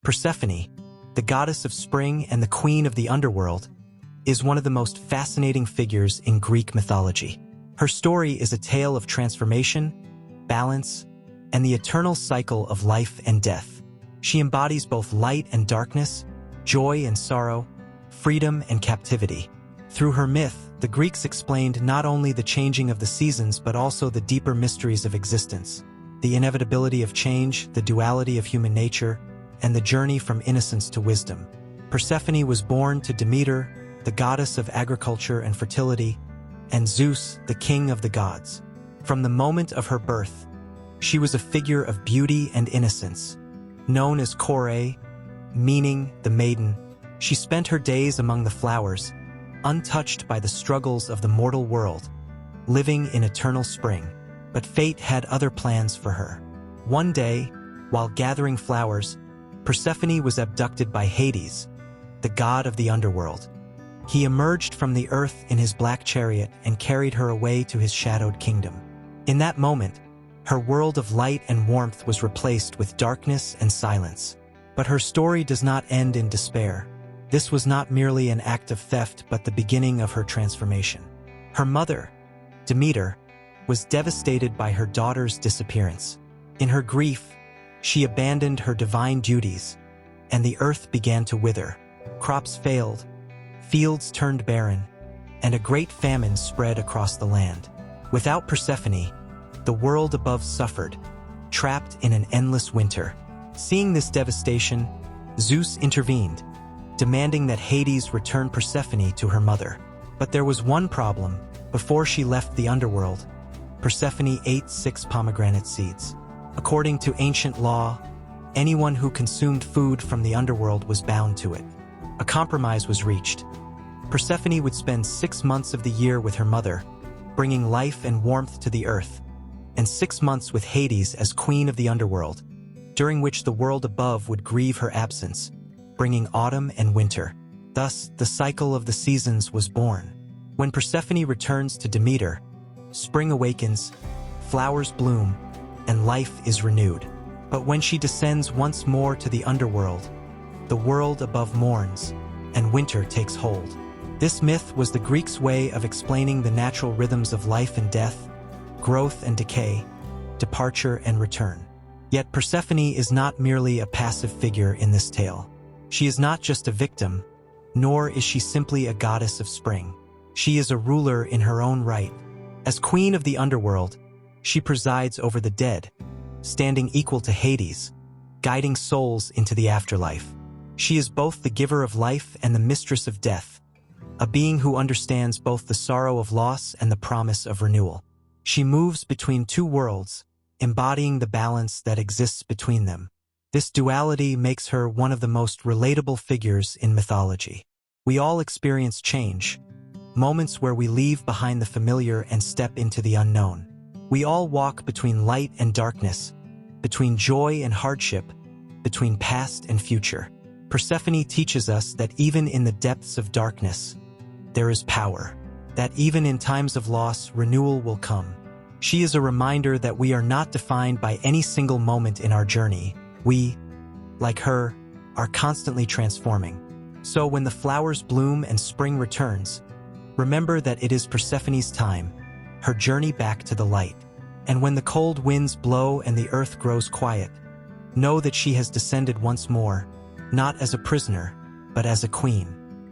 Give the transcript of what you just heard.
Persephone, the goddess of spring and the queen of the underworld, is one of the most fascinating figures in Greek mythology. Her story is a tale of transformation, balance, and the eternal cycle of life and death. She embodies both light and darkness, joy and sorrow, freedom and captivity. Through her myth, the Greeks explained not only the changing of the seasons but also the deeper mysteries of existence, the inevitability of change, the duality of human nature, and the journey from innocence to wisdom. Persephone was born to Demeter, the goddess of agriculture and fertility, and Zeus, the king of the gods. From the moment of her birth, she was a figure of beauty and innocence. Known as Kore, meaning the maiden, she spent her days among the flowers, untouched by the struggles of the mortal world, living in eternal spring. But fate had other plans for her. One day, while gathering flowers, Persephone was abducted by Hades, the god of the underworld. He emerged from the earth in his black chariot and carried her away to his shadowed kingdom. In that moment, her world of light and warmth was replaced with darkness and silence. But her story does not end in despair. This was not merely an act of theft but the beginning of her transformation. Her mother, Demeter, was devastated by her daughter's disappearance. In her grief, she abandoned her divine duties, and the earth began to wither. Crops failed, fields turned barren, and a great famine spread across the land. Without Persephone, the world above suffered, trapped in an endless winter. Seeing this devastation, Zeus intervened, demanding that Hades return Persephone to her mother. But there was one problem. Before she left the underworld, Persephone ate 6 pomegranate seeds. According to ancient law, anyone who consumed food from the underworld was bound to it. A compromise was reached. Persephone would spend 6 months of the year with her mother, bringing life and warmth to the earth, and 6 months with Hades as queen of the underworld, during which the world above would grieve her absence, bringing autumn and winter. Thus, the cycle of the seasons was born. When Persephone returns to Demeter, spring awakens, flowers bloom, and life is renewed. But when she descends once more to the underworld, the world above mourns, and winter takes hold. This myth was the Greeks' way of explaining the natural rhythms of life and death, growth and decay, departure and return. Yet Persephone is not merely a passive figure in this tale. She is not just a victim, nor is she simply a goddess of spring. She is a ruler in her own right. As queen of the underworld, she presides over the dead, standing equal to Hades, guiding souls into the afterlife. She is both the giver of life and the mistress of death, a being who understands both the sorrow of loss and the promise of renewal. She moves between two worlds, embodying the balance that exists between them. This duality makes her one of the most relatable figures in mythology. We all experience change, moments where we leave behind the familiar and step into the unknown. We all walk between light and darkness, between joy and hardship, between past and future. Persephone teaches us that even in the depths of darkness, there is power, that even in times of loss, renewal will come. She is a reminder that we are not defined by any single moment in our journey. We, like her, are constantly transforming. So when the flowers bloom and spring returns, remember that it is Persephone's time, her journey back to the light. And when the cold winds blow and the earth grows quiet, know that she has descended once more, not as a prisoner, but as a queen.